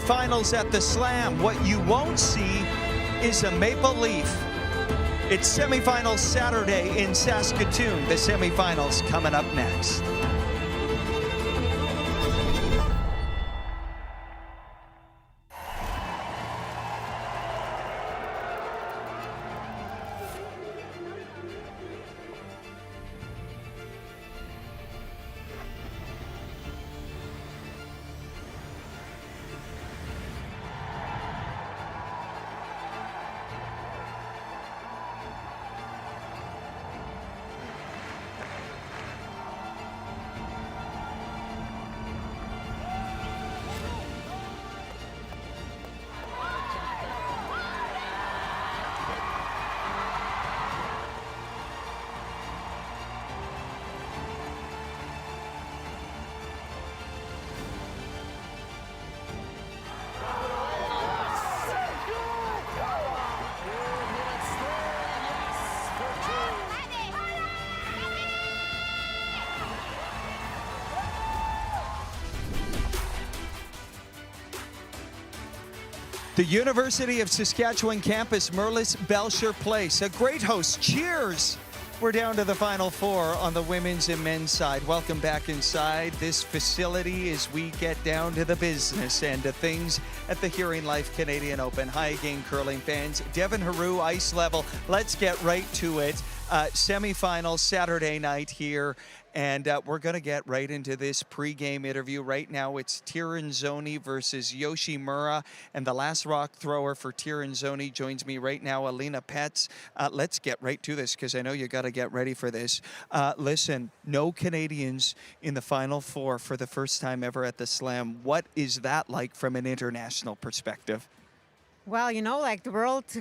semifinals at the Slam. What you won't see is a maple leaf. It's semifinals Saturday in Saskatoon. The semifinals coming up next. The University of Saskatchewan campus, Merlis Belcher Place. A great host. Cheers! We're down to the Final Four on the women's and men's side. Welcome back inside this facility as we get down to the business end of things at the HearingLife Canadian Open. Hi again, curling fans. Devin Heroux, ice level. Let's get right to it. Semifinal Saturday night here. And we're going to get right into this pregame interview. Right now, it's Tirinzoni versus Yoshimura. And the last rock thrower for Tirinzoni joins me right now, Alina Petz. Let's get right to this because I know you got to get ready for this. Listen, no Canadians in the Final Four for the first time ever at the Slam. What is that like from an international perspective? Well, you know, like the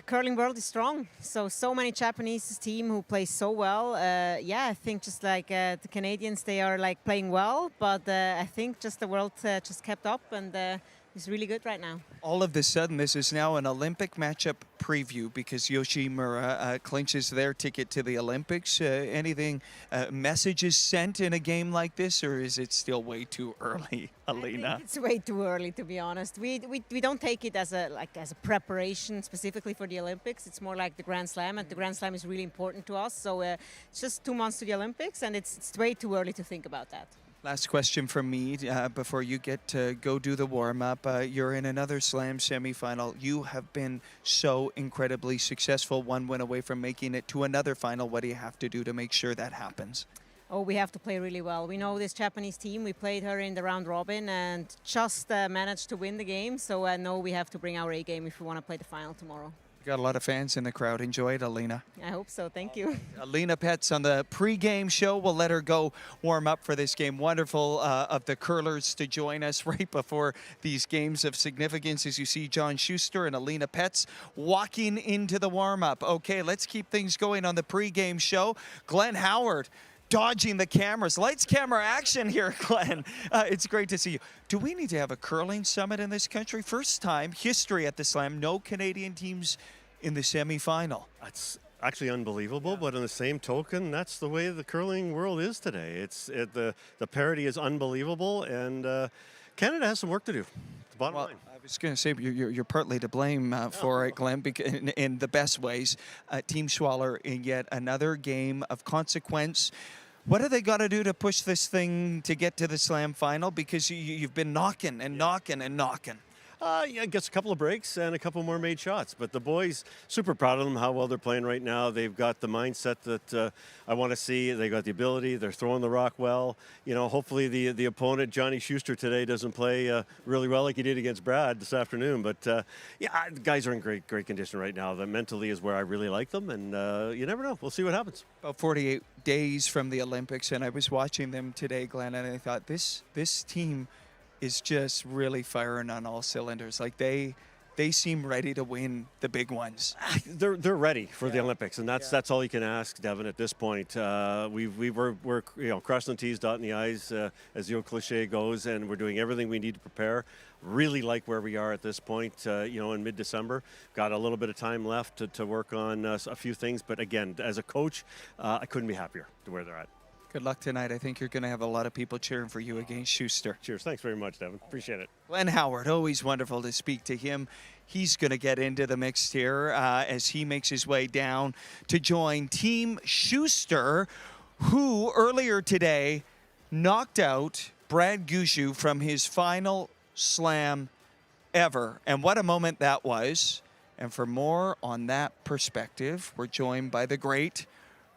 curling world is strong. So many Japanese team who play so well. Yeah, I think just like the Canadians, they are like playing well, but I think just the world just kept up and is really good right now. All of a sudden, this is now an Olympic matchup preview because Yoshimura clinches their ticket to the Olympics. Anything, messages sent in a game like this, or is it still way too early, Alina? I think it's way too early, to be honest. We don't take it as a preparation specifically for the Olympics. It's more like the Grand Slam, and the Grand Slam is really important to us. So it's just 2 months to the Olympics, and it's way too early to think about that. Last question from me before you get to go do the warm-up. You're in another Slam semifinal. You have been so incredibly successful, one win away from making it to another final. What do you have to do to make sure that happens? Oh, we have to play really well. We know this Japanese team. We played her in the round robin and just managed to win the game. So I know we have to bring our A game if we want to play the final tomorrow. Got a lot of fans in the crowd. Enjoy it, Alina. I hope so. Thank you. Alina Petz on the pre-game show. We'll let her go warm up for this game. Wonderful of the curlers to join us right before these games of significance as you see John Schuster and Alina Petz walking into the warm-up. Okay, let's keep things going on the pre-game show. Glenn Howard dodging the cameras. Lights, camera, action here, Glenn. It's great to see you. Do we need to have a curling summit in this country? First time, history at the Slam, no Canadian teams in the semifinal. That's actually unbelievable, but on the same token, that's the way the curling world is today. The parity is unbelievable, and Canada has some work to do. The bottom line. I was going to say you're partly to blame for it, Glenn, in the best ways. Team Schwaller in yet another game of consequence. What do they got to do to push this thing to get to the Slam final? Because you've been knocking and knocking and knocking. Yeah, gets a couple of breaks and a couple more made shots. But the boys, super proud of them, how well they're playing right now. They've got the mindset that I want to see. They got the ability. They're throwing the rock well. You know, hopefully the opponent, Johnny Schuster, today doesn't play really well like he did against Brad this afternoon. But, yeah, the guys are in great condition right now. The mentally is where I really like them. And you never know. We'll see what happens. About 48 days from the Olympics, and I was watching them today, Glenn, and I thought this team is just really firing on all cylinders. Like they seem ready to win the big ones. They're ready for the Olympics, and that's all you can ask, Devin. At this point, we're crossing the T's, dotting the I's, as the old cliche goes, and we're doing everything we need to prepare. Really like where we are at this point. In mid-December, got a little bit of time left to work on a few things. But again, as a coach, I couldn't be happier to where they're at. Good luck tonight. I think you're going to have a lot of people cheering for you against Schuster. Cheers. Thanks very much, Devin. Appreciate it. Glenn Howard, always wonderful to speak to him. He's going to get into the mix here as he makes his way down to join Team Schuster, who earlier today knocked out Brad Gushue from his final slam ever. And what a moment that was. And for more on that perspective, we're joined by the great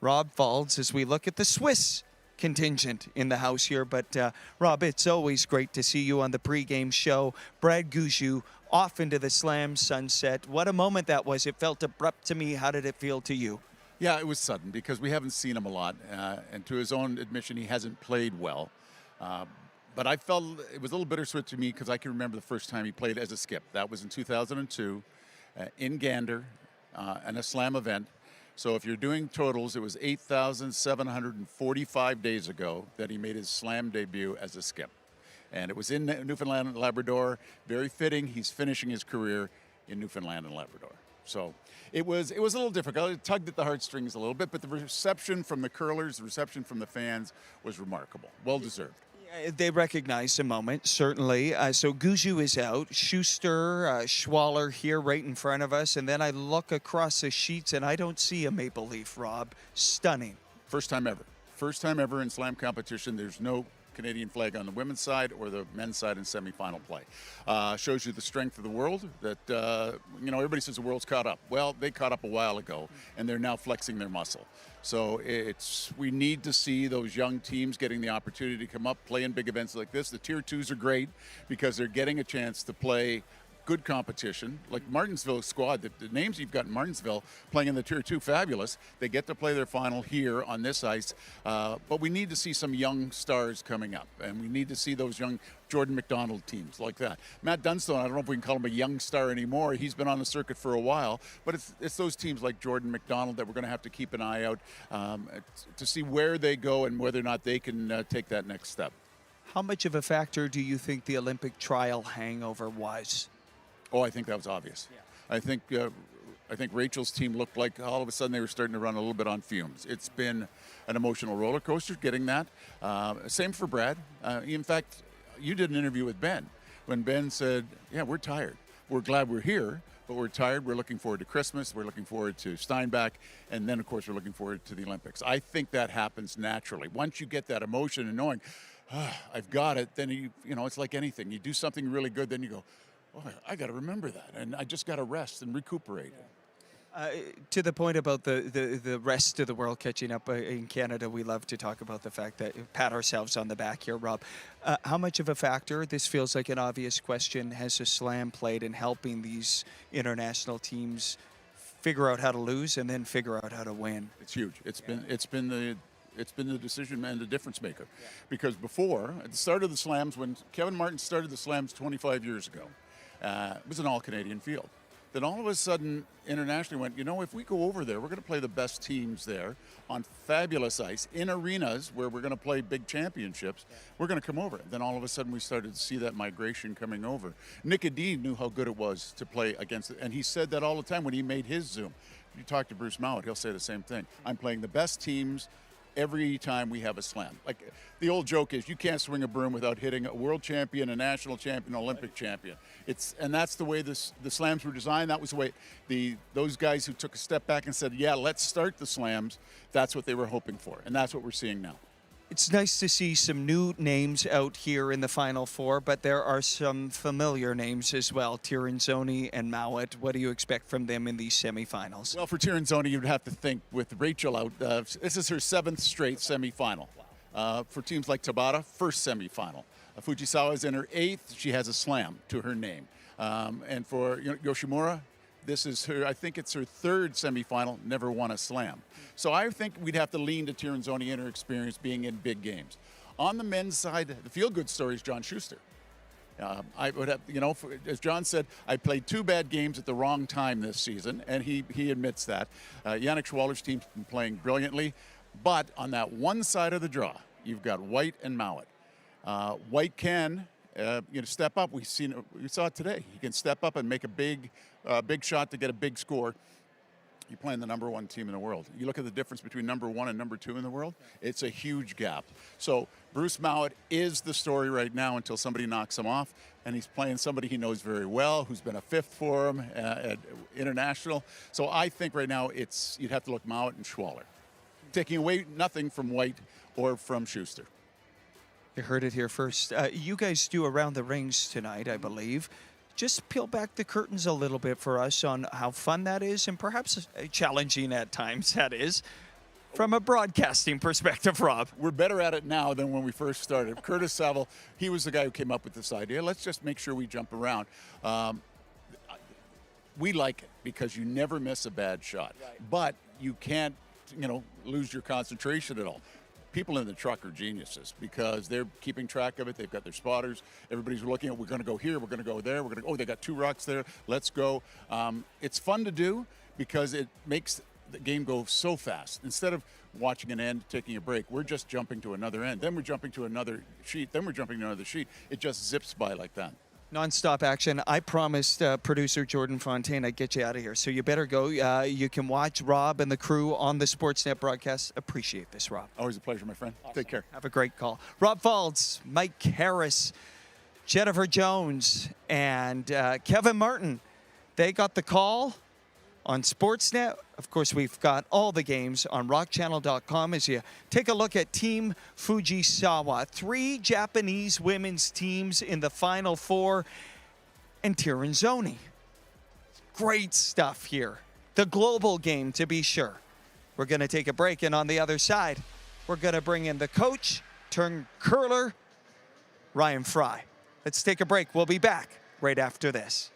Rob Falds as we look at the Swiss contingent in the house here. But Rob, it's always great to see you on the pregame show. Brad Gushue off into the slam sunset. What a moment that was. It felt abrupt to me. How did it feel to you? Yeah, it was sudden because we haven't seen him a lot. And to his own admission, he hasn't played well. But I felt it was a little bittersweet to me because I can remember the first time he played as a skip. That was in 2002 in Gander in a slam event. So if you're doing totals, it was 8,745 days ago that he made his slam debut as a skip. And it was in Newfoundland and Labrador. Very fitting. He's finishing his career in Newfoundland and Labrador. So it was a little difficult. It tugged at the heartstrings a little bit, but the reception from the curlers, the reception from the fans was remarkable. Well deserved. They recognized the moment, certainly. So Gushue is out. Schuster, Schwaller here right in front of us. And then I look across the sheets, and I don't see a maple leaf, Rob. Stunning. First time ever. First time ever in slam competition. There's no Canadian flag on the women's side or the men's side in semifinal play. Shows you the strength of the world that, everybody says the world's caught up. Well, they caught up a while ago, and they're now flexing their muscle. So we need to see those young teams getting the opportunity to come up, play in big events like this. The Tier 2s are great because they're getting a chance to play good competition. Like Martinsville squad, the names you've got in Martinsville playing in the Tier 2, fabulous. They get to play their final here on this ice. But we need to see some young stars coming up. And we need to see those young Jordan McDonald teams like that. Matt Dunstone, I don't know if we can call him a young star anymore. He's been on the circuit for a while. But it's those teams like Jordan McDonald that we're going to have to keep an eye out to see where they go and whether or not they can take that next step. How much of a factor do you think the Olympic trial hangover was? Oh, I think that was obvious. Yeah. I think Rachel's team looked like all of a sudden they were starting to run a little bit on fumes. It's been an emotional roller coaster getting that. Same for Brad. In fact, you did an interview with Ben when Ben said, yeah, we're tired. We're glad we're here, but we're tired. We're looking forward to Christmas. We're looking forward to Steinbach. And then, of course, we're looking forward to the Olympics. I think that happens naturally. Once you get that emotion and knowing, I've got it, then, it's like anything. You do something really good, then you go, oh, I got to remember that, and I just got to rest and recuperate. To the point about the rest of the world catching up in Canada, we love to talk about the fact that pat ourselves on the back here, Rob. How much of a factor, this feels like an obvious question, has the slam played in helping these international teams figure out how to lose and then figure out how to win? It's huge. It's been the decision and the difference maker. Yeah. Because before, at the start of the slams, when Kevin Martin started the slams 25 years ago, it was an all-Canadian field. Then all of a sudden, internationally went, if we go over there, we're going to play the best teams there on fabulous ice, in arenas where we're going to play big championships, we're going to come over. Then all of a sudden, we started to see that migration coming over. Nick Adee knew how good it was to play against it, and he said that all the time when he made his Zoom. If you talk to Bruce Mowat, he'll say the same thing. I'm playing the best teams every time we have a slam. Like the old joke is, you can't swing a broom without hitting a world champion, a national champion, an Olympic champion. And that's the way the slams were designed. That was the way those guys who took a step back and said, yeah, let's start the slams, that's what they were hoping for. And that's what we're seeing now. It's nice to see some new names out here in the Final Four, but there are some familiar names as well, Tirinzoni and Mowat. What do you expect from them in these semifinals? Well, for Tirinzoni, you'd have to think with Rachel out, this is her 7th straight semifinal. For teams like Tabata, first semifinal. Fujisawa is in her 8th. She has a slam to her name. And for Yoshimura, this is I think it's her 3rd semifinal, never won a slam. So I think we'd have to lean to Tirinzoni and her experience being in big games. On the men's side, the feel-good story is John Schuster. I would have, as John said, I played 2 bad games at the wrong time this season, and he admits that. Yannick Schwaller's team's been playing brilliantly, but on that one side of the draw, you've got White and Mowat. White can step up. We saw it today. He can step up and make a big shot to get a big score. you're playing the number 1 team in the world. You look at the difference between number 1 and number 2 in the world, it's a huge gap. So Bruce Mouat is the story right now until somebody knocks him off, and he's playing somebody he knows very well, who's been a 5th for him at international. So I think right now you'd have to look Mouat and Schwaller, taking away nothing from White or from Schuster. You heard it here first. You guys do Around the Rings tonight, I believe. Just peel back the curtains a little bit for us on how fun that is and perhaps challenging at times that is from a broadcasting perspective, Rob. We're better at it now than when we first started. Curtis Saville, he was the guy who came up with this idea. Let's just make sure we jump around. We like it because you never miss a bad shot, but you can't, lose your concentration at all. People in the truck are geniuses because they're keeping track of it. They've got their spotters. Everybody's looking at, we're going to go here, we're going to go there, they got 2 rocks there, let's go. It's fun to do because it makes the game go so fast. Instead of watching an end, taking a break, we're just jumping to another end. Then we're jumping to another sheet. Then we're jumping to another sheet. It just zips by like that. Non-stop action. I promised producer Jordan Fontaine I'd get you out of here, so you better go. You can watch Rob and the crew on the Sportsnet broadcast. Appreciate this, Rob. Always a pleasure, my friend. Awesome. Take care. Have a great call. Rob Faulds, Mike Harris, Jennifer Jones, and Kevin Martin. They got the call on Sportsnet. Of course, we've got all the games on rockchannel.com as you take a look at Team Fujisawa. 3 Japanese women's teams in the Final Four, and Tirinzoni. Great stuff here. The global game, to be sure. We're going to take a break, and on the other side, we're going to bring in the coach turned curler, Ryan Fry. Let's take a break. We'll be back right after this.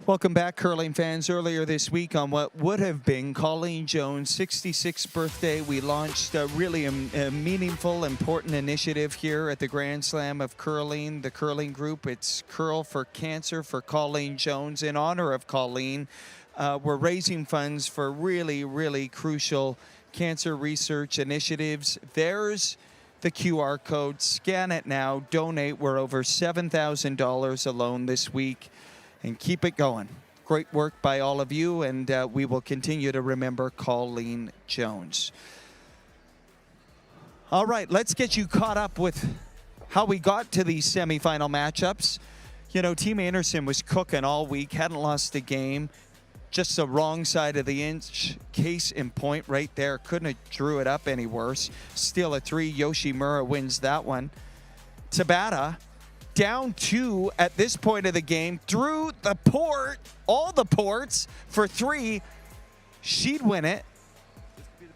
Welcome back, curling fans. Earlier this week on what would have been Colleen Jones' 66th birthday, we launched a really meaningful, important initiative here at the Grand Slam of Curling, the curling group. It's Curl for Cancer for Colleen Jones. In honor of Colleen, we're raising funds for really, really crucial cancer research initiatives. There's the QR code. Scan it now. Donate. We're over $7,000 alone this week. And keep it going. Great work by all of you, and we will continue to remember Colleen Jones. All right, let's get you caught up with how we got to these semifinal matchups. You know, Team Anderson was cooking all week, hadn't lost a game. Just the wrong side of the inch. Case in point right there. Couldn't have drew it up any worse. Steal a 3. Yoshimura wins that one. Tabata down 2 at this point of the game, through the port, all the ports for 3. She'd win it.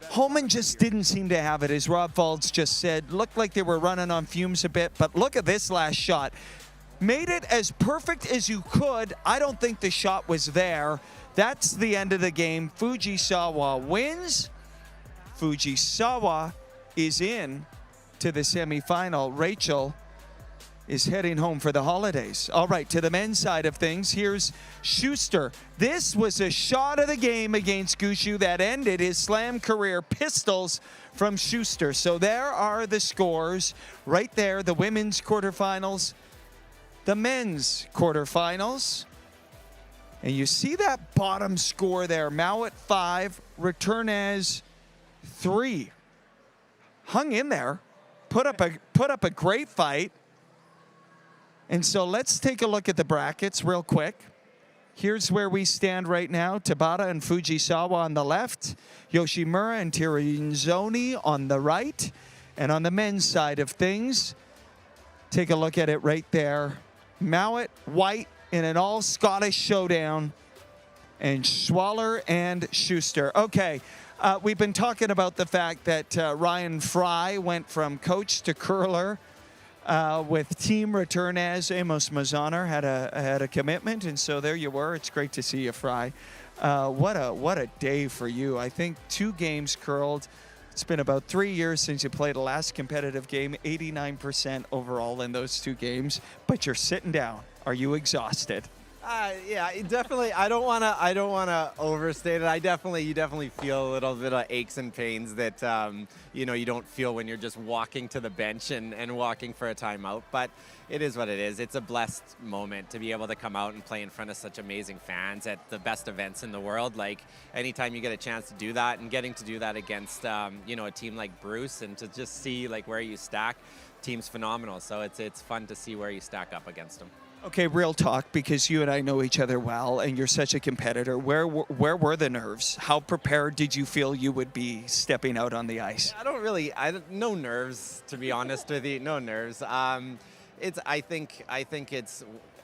Holman just didn't seem to have it, as Rob Faulds just said. Looked like they were running on fumes a bit, but look at this last shot. Made it as perfect as you could. I don't think the shot was there. That's the end of the game. Fujisawa wins. Fujisawa is in to the semifinal. Rachel is heading home for the holidays. All right, to the men's side of things, here's Schuster. This was a shot of the game against Gushue that ended his slam career. Pistols from Schuster. So there are the scores right there, the women's quarterfinals, the men's quarterfinals. And you see that bottom score there, Mowat 5, Returnez 3. Hung in there, put up a great fight. And so let's take a look at the brackets real quick. Here's where we stand right now. Tabata and Fujisawa on the left. Yoshimura and Tirinzoni on the right. And on the men's side of things, take a look at it right there. Mowat, White in an all-Scottish showdown. And Schwaller and Schuster. Okay, we've been talking about the fact that Ryan Fry went from coach to curler. With Team Returnez, Amos Mazaner had a commitment, and so there you were. It's great to see you, Fry. What a day for you. I think 2 games curled. It's been about 3 years since you played a last competitive game, 89% overall in those 2 games, but you're sitting down. Are you exhausted? Yeah, definitely. I don't wanna overstate it. You definitely feel a little bit of aches and pains that you don't feel when you're just walking to the bench and walking for a timeout. But it is what it is. It's a blessed moment to be able to come out and play in front of such amazing fans at the best events in the world. Like anytime you get a chance to do that, and getting to do that against a team like Bruce, and to just see like where you stack, team's phenomenal. So it's fun to see where you stack up against them. Okay, real talk, because you and I know each other well, and you're such a competitor. Where were the nerves? How prepared did you feel you would be stepping out on the ice? No nerves, to be honest with you. No nerves.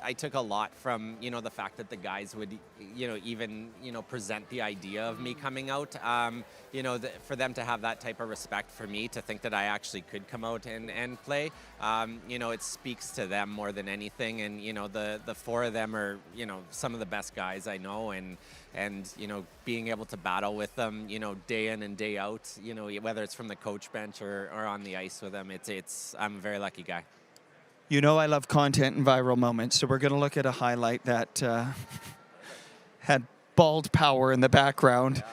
I took a lot from, the fact that the guys would, even present the idea of me coming out. For them to have that type of respect for me, to think that I actually could come out and play, it speaks to them more than anything. And, the 4 of them are, some of the best guys I know, and being able to battle with them, day in and day out, whether it's from the coach bench or on the ice with them, I'm a very lucky guy. I love content and viral moments, so we're going to look at a highlight that had bald power in the background,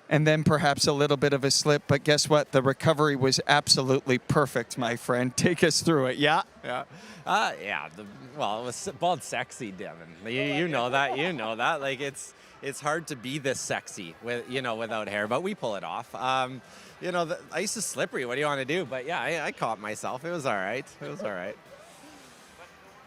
and then perhaps a little bit of a slip, but guess what? The recovery was absolutely perfect, my friend. Take us through it, yeah? Yeah. It was bald sexy, Devin. You know that. Like, it's hard to be this sexy without hair, but we pull it off. The ice is slippery. What do you want to do? But yeah, I caught myself. It was all right.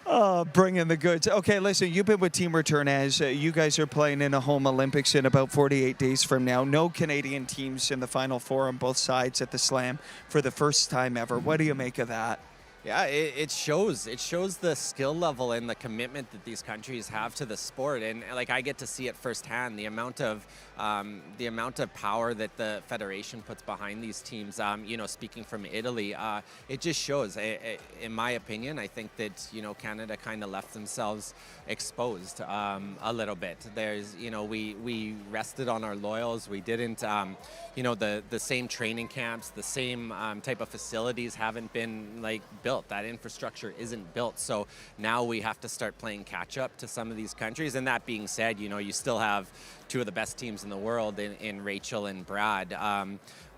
Oh, bring in the goods. Okay, listen, you've been with Team Returnez. You guys are playing in a home Olympics in about 48 days from now. No Canadian teams in the Final Four on both sides at the Slam for the first time ever. What do you make of that? Yeah, it shows. It shows the skill level and the commitment that these countries have to the sport, and like I get to see it firsthand. The amount of power that the federation puts behind these teams. Speaking from Italy, it just shows. In my opinion, I think that Canada kind of left themselves exposed a little bit. There's we rested on our laurels. We didn't the same training camps, the same type of facilities haven't been built. That infrastructure isn't built, so now we have to start playing catch up to some of these countries. And that being said, you still have 2 of the best teams in the world in Rachel and Brad.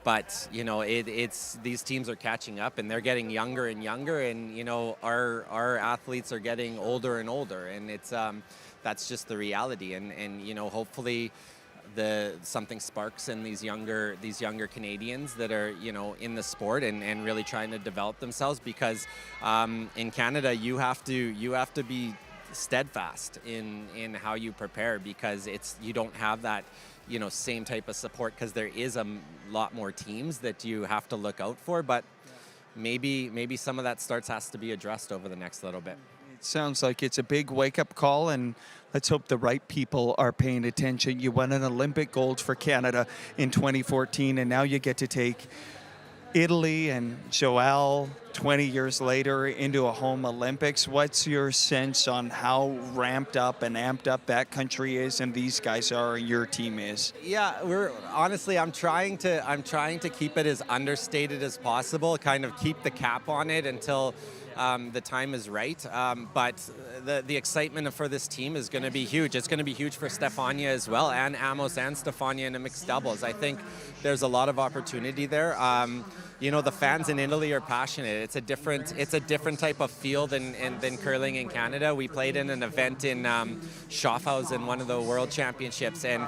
But it's these teams are catching up, and they're getting younger and younger, and our athletes are getting older and older, and that's just the reality. And hopefully something sparks in these younger Canadians that are in the sport and really trying to develop themselves, because in Canada you have to be steadfast in how you prepare, because you don't have that same type of support, because there is a lot more teams that you have to look out for. But maybe some of that has to be addressed over the next little bit. Sounds like it's a big wake-up call, and let's hope the right people are paying attention. You won an Olympic gold for Canada in 2014, and now you get to take Italy and Joelle 20 years later into a home Olympics. What's your sense on how ramped up and amped up that country is and these guys are and your team is? Yeah, I'm trying to keep it as understated as possible, kind of keep the cap on it until the time is right. But the excitement for this team is going to be huge. It's going to be huge for Stefania as well, and Amos and Stefania in a mixed doubles. I think there's a lot of opportunity there. The fans in Italy are passionate. It's a different type of feel than curling in Canada. We played in an event in Schaffhausen, one of the World Championships, and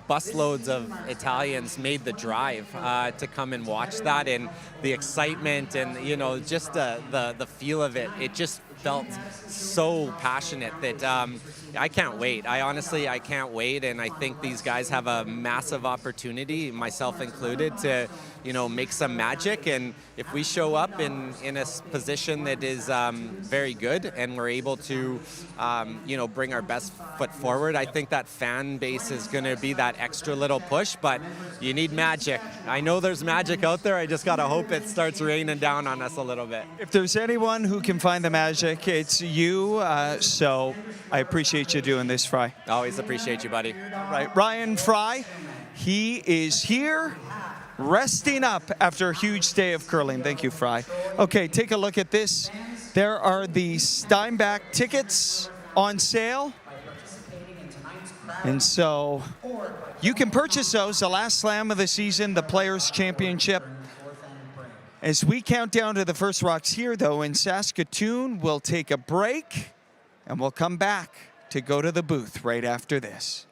busloads of Italians made the drive to come and watch that, and the excitement and just the feel of it. It just felt so passionate that I can't wait. I can't wait, and I think these guys have a massive opportunity, myself included, to make some magic. And if we show up in a position that is very good and we're able to bring our best foot forward, I think that fan base is going to be that extra little push. But you need magic. I know there's magic out there. I just got to hope it starts raining down on us a little bit. If there's anyone who can find the magic, it's you. So I appreciate you doing this, Fry. Always appreciate you, buddy. Right, Ryan Fry, he is here resting up after a huge day of curling. Thank you, Fry. Okay, take a look at this. There are the Steinbach tickets on sale. And so you can purchase those, the last slam of the season, the Players' Championship. As we count down to the first rocks here, though, in Saskatoon, we'll take a break and we'll come back to go to the booth right after this.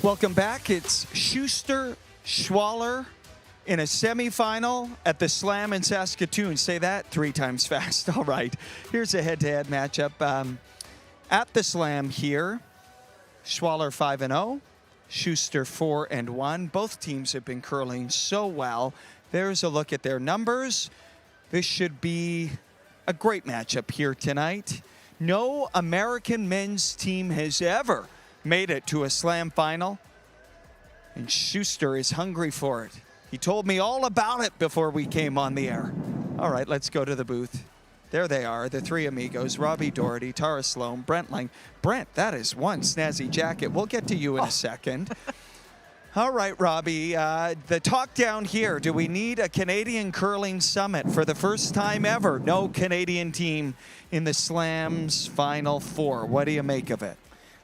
Welcome back. It's Schuster Schwaller in a semifinal at the Slam in Saskatoon. Say that 3 times fast. All right. Here's a head-to-head matchup at the Slam here. Schwaller 5-0, Schuster 4-1. Both teams have been curling so well. There's a look at their numbers. This should be a great matchup here tonight. No American men's team has ever made it to a Slam final, and Schuster is hungry for it. He told me all about it before we came on the air. All right, let's go to the booth. There they are, the 3 amigos, Robbie Doherty, Tara Sloan, Brent Lang. Brent, that is one snazzy jacket. We'll get to you in a second. All right, Robbie, the talk down here, do we need a Canadian curling summit for the first time ever? No Canadian team in the Slams Final Four. What do you make of it?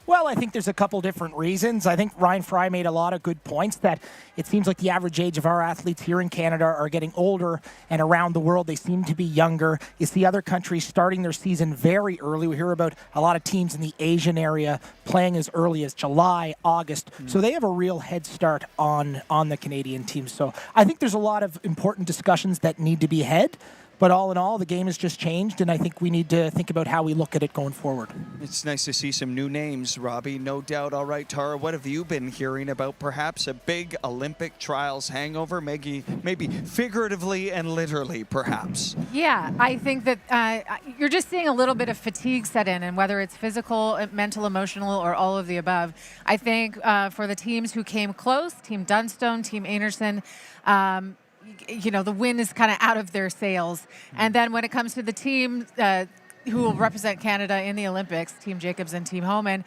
Well, I think there's a couple different reasons. I think Ryan Fry made a lot of good points that it seems like the average age of our athletes here in Canada are getting older, and around the world they seem to be younger. You see other countries starting their season very early. We hear about a lot of teams in the Asian area playing as early as July, August. So they have a real head start on the Canadian team. So I think there's a lot of important discussions that need to be had. But all in all, the game has just changed, and I think we need to think about how we look at it going forward. It's nice to see some new names, Robbie, no doubt. All right, Tara, what have you been hearing about perhaps a big Olympic trials hangover, maybe figuratively and literally, perhaps? Yeah, I think that you're just seeing a little bit of fatigue set in, and whether it's physical, mental, emotional, or all of the above. I think for the teams who came close, Team Dunstone, Team Anderson, the wind is kind of out of their sails. And then when it comes to the team who will represent Canada in the Olympics, Team Jacobs and Team Homan,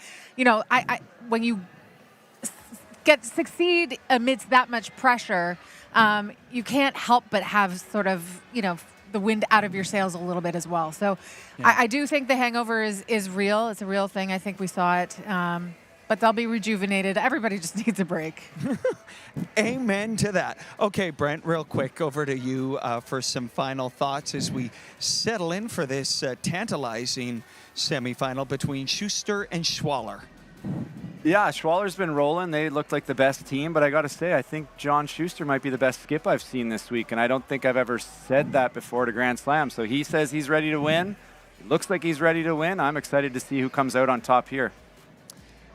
when you succeed amidst that much pressure, you can't help but have sort of, the wind out of your sails a little bit as well. So yeah. I do think the hangover is real. It's a real thing. I think we saw it. But they'll be rejuvenated. Everybody just needs a break. Amen to that. Okay, Brent, real quick, over to you for some final thoughts as we settle in for this tantalizing semifinal between Schuster and Schwaller. Yeah, Schwaller's been rolling. They looked like the best team, but I got to say, I think John Schuster might be the best skip I've seen this week, and I don't think I've ever said that before to Grand Slam. So he says he's ready to win. It looks like he's ready to win. I'm excited to see who comes out on top here.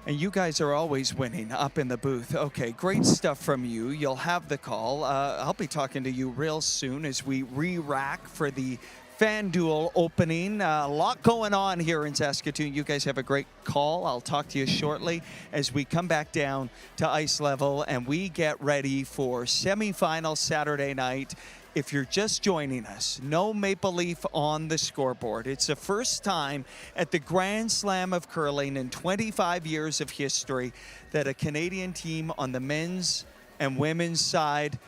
And you guys are always winning up in the booth. Okay, great stuff from you. You'll have the call. I'll be talking to you real soon as we re-rack for the FanDuel opening. A lot going on here in Saskatoon. You guys have a great call. I'll talk to you shortly as we come back down to ice level and we get ready for semifinal Saturday night. If you're just joining us, no Maple Leaf on the scoreboard. It's the first time at the Grand Slam of Curling in 25 years of history that a Canadian team on the men's and women's side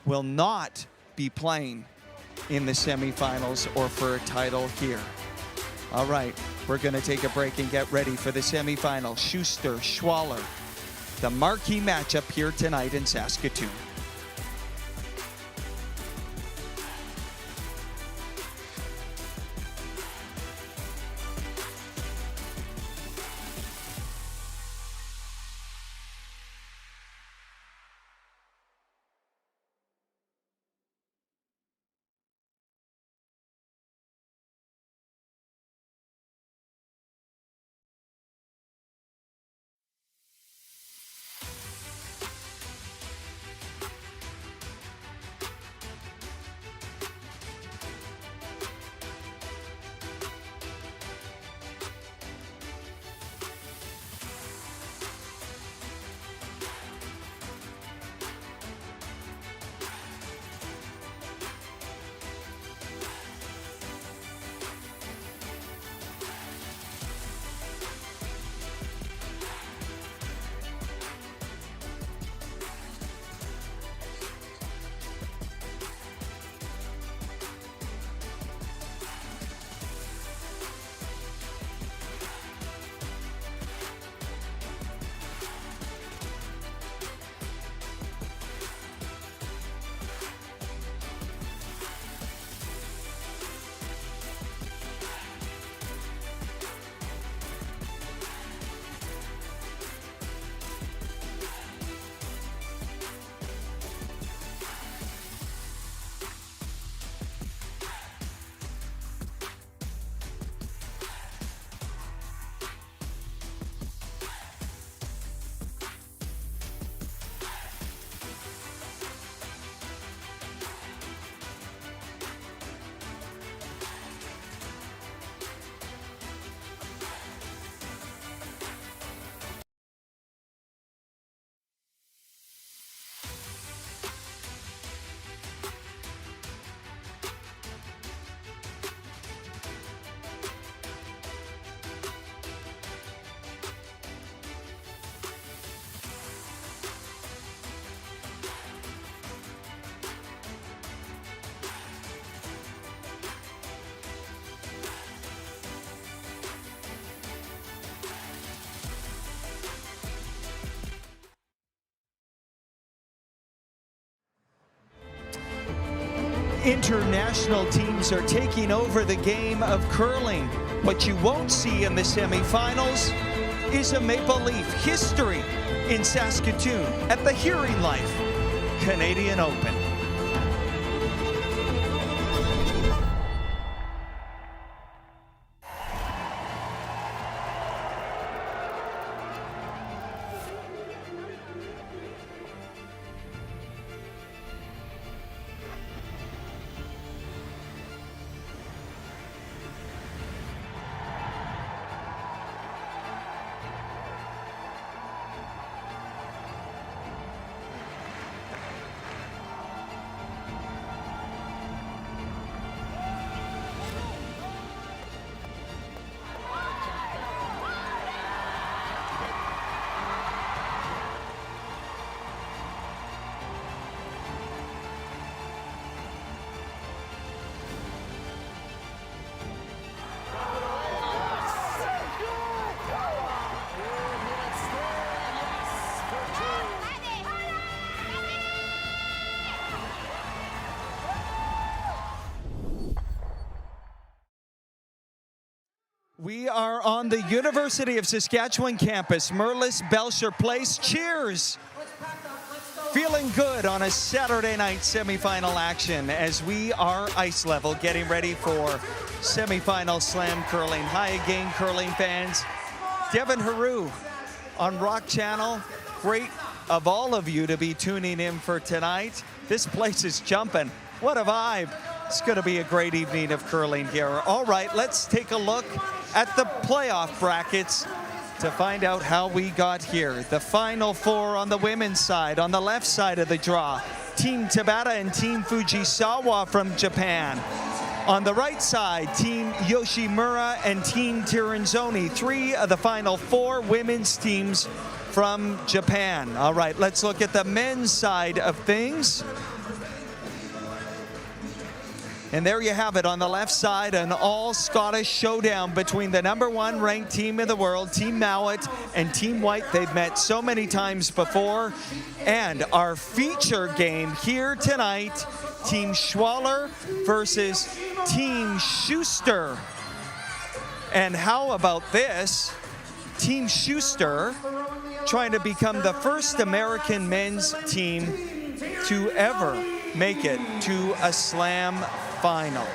will not be playing in the semifinals or for a title here. All right, we're going to take a break and get ready for the semifinal. Schuster, Schwaller, the marquee matchup here tonight in Saskatoon. international teams are taking over the game of curling. What you won't see in the semifinals is a Maple Leaf history in Saskatoon at the HearingLife Canadian Open. We are on the University of Saskatchewan campus, Merlis Belcher Place. Cheers! Feeling good on a Saturday night semifinal action as we are ice level getting ready for semifinal slam curling. Hi again, curling fans. Devin Heroux on Rock Channel. Great of all of you to be tuning in for tonight. This place is jumping. What a vibe. It's going to be a great evening of curling here. All right, let's take a look at the playoff brackets to find out how we got here. The final four on the women's side. On the left side of the draw, Team Tabata and Team Fujisawa from Japan. On the right side, Team Yoshimura and Team Tiranzoni. Three of the final four women's teams from Japan. All right, let's look at the men's side of things. And there you have it on the left side, an all-Scottish showdown between the #1 ranked team in the world, Team Mowat, and Team White. They've met so many times before. And our feature game here tonight, Team Schwaller versus Team Schuster. And how about this? Team Schuster trying to become the first American men's team to ever make it to a slam final.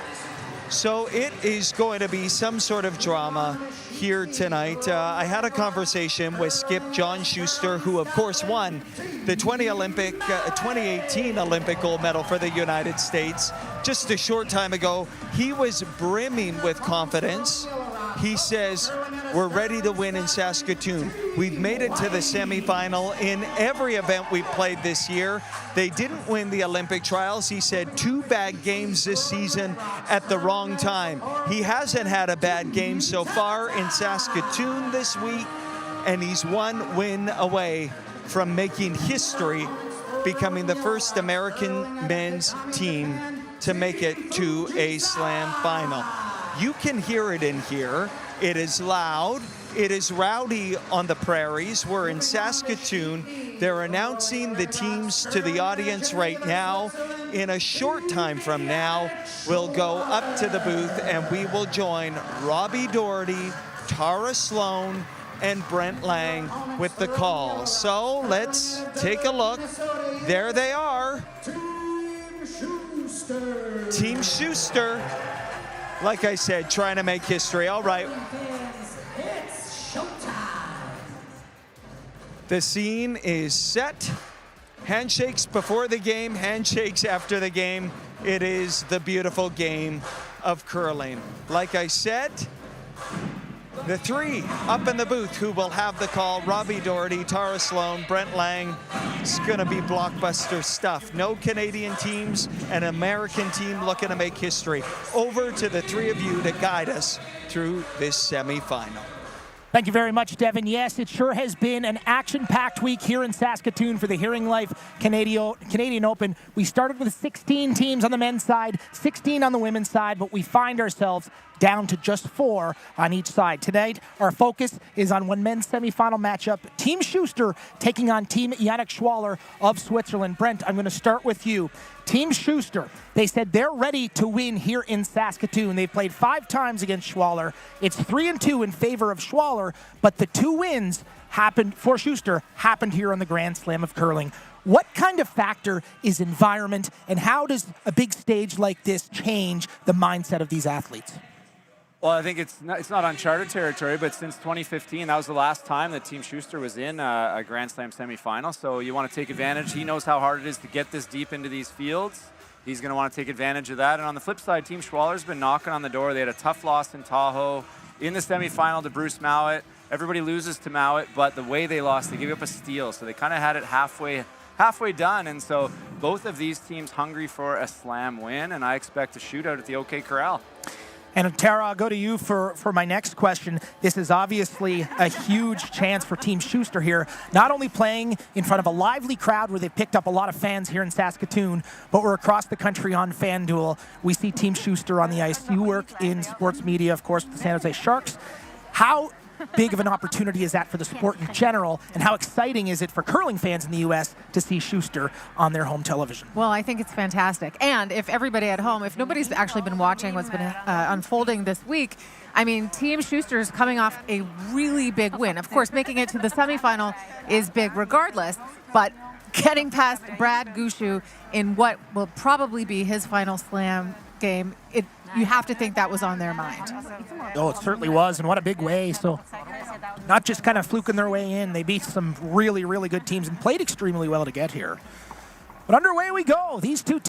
So it is going to be some sort of drama here tonight. I had a conversation with skip John Schuster, who of course won the 2018 Olympic gold medal for the United States just a short time ago. He was brimming with confidence. He says, we're ready to win in Saskatoon. We've made it to the semifinal in every event we've played this year. They didn't win the Olympic trials. He said 2 bad games this season at the wrong time. He hasn't had a bad game so far in Saskatoon this week, and he's 1 win away from making history, becoming the first American men's team to make it to a slam final. You can hear it in here. It is loud. It is rowdy on the prairies. We're in Saskatoon. They're announcing the teams to the audience right now. In a short time from now, we'll go up to the booth and we will join Robbie Doherty, Tara Sloan, and Brent Lang with the call. So let's take a look. There they are. Team Schuster. Like I said, trying to make history. All right. The scene is set. Handshakes before the game, handshakes after the game. It is the beautiful game of curling. Like I said, the 3 up in the booth who will have the call, Robbie Doherty, Tara Sloan, Brent Lang. It's going to be blockbuster stuff. No Canadian teams, an American team looking to make history. Over to the 3 of you to guide us through this semifinal. Thank you very much, Devin. Yes, it sure has been an action-packed week here in Saskatoon for the HearingLife Canadian Open. We started with 16 teams on the men's side, 16 on the women's side, but we find ourselves down to just 4 on each side. Tonight, our focus is on one men's semifinal matchup. Team Schuster taking on Team Yannick Schwaller of Switzerland. Brent, I'm going to start with you. Team Schuster, they said they're ready to win here in Saskatoon. They've played 5 times against Schwaller. It's 3-2 in favor of Schwaller, but the 2 wins happened for Schuster happened here on the Grand Slam of Curling. What kind of factor is environment, and how does a big stage like this change the mindset of these athletes? Well, I think it's not uncharted territory, but since 2015, that was the last time that Team Schuster was in a Grand Slam semifinal. So you want to take advantage. He knows how hard it is to get this deep into these fields. He's going to want to take advantage of that. And on the flip side, Team Schwaller's been knocking on the door. They had a tough loss in Tahoe in the semifinal to Bruce Mowat. Everybody loses to Mowat, but the way they lost, they gave up a steal. So they kind of had it halfway done. And so both of these teams hungry for a slam win, and I expect a shootout at the OK Corral. And Tara, I'll go to you for my next question. This is obviously a huge chance for Team Schuster here, not only playing in front of a lively crowd where they've picked up a lot of fans here in Saskatoon, but we're across the country on FanDuel. We see Team Schuster on the ice. You work in sports media, of course, with the San Jose Sharks. How big of an opportunity is that for the sport in general, and how exciting is it for curling fans in the U.S. to see Schuster on their home television? Well, I think it's fantastic. And if everybody at home, if nobody's actually been watching what's been unfolding this week, I mean, Team Schuster is coming off a really big win. Of course, making it to the semifinal is big regardless, but getting past Brad Gushue in what will probably be his final slam game, you have to think that was on their mind. Oh, it certainly was, and what a big way. So not just kind of fluking their way in. They beat some really, really good teams and played extremely well to get here. But underway we go. These two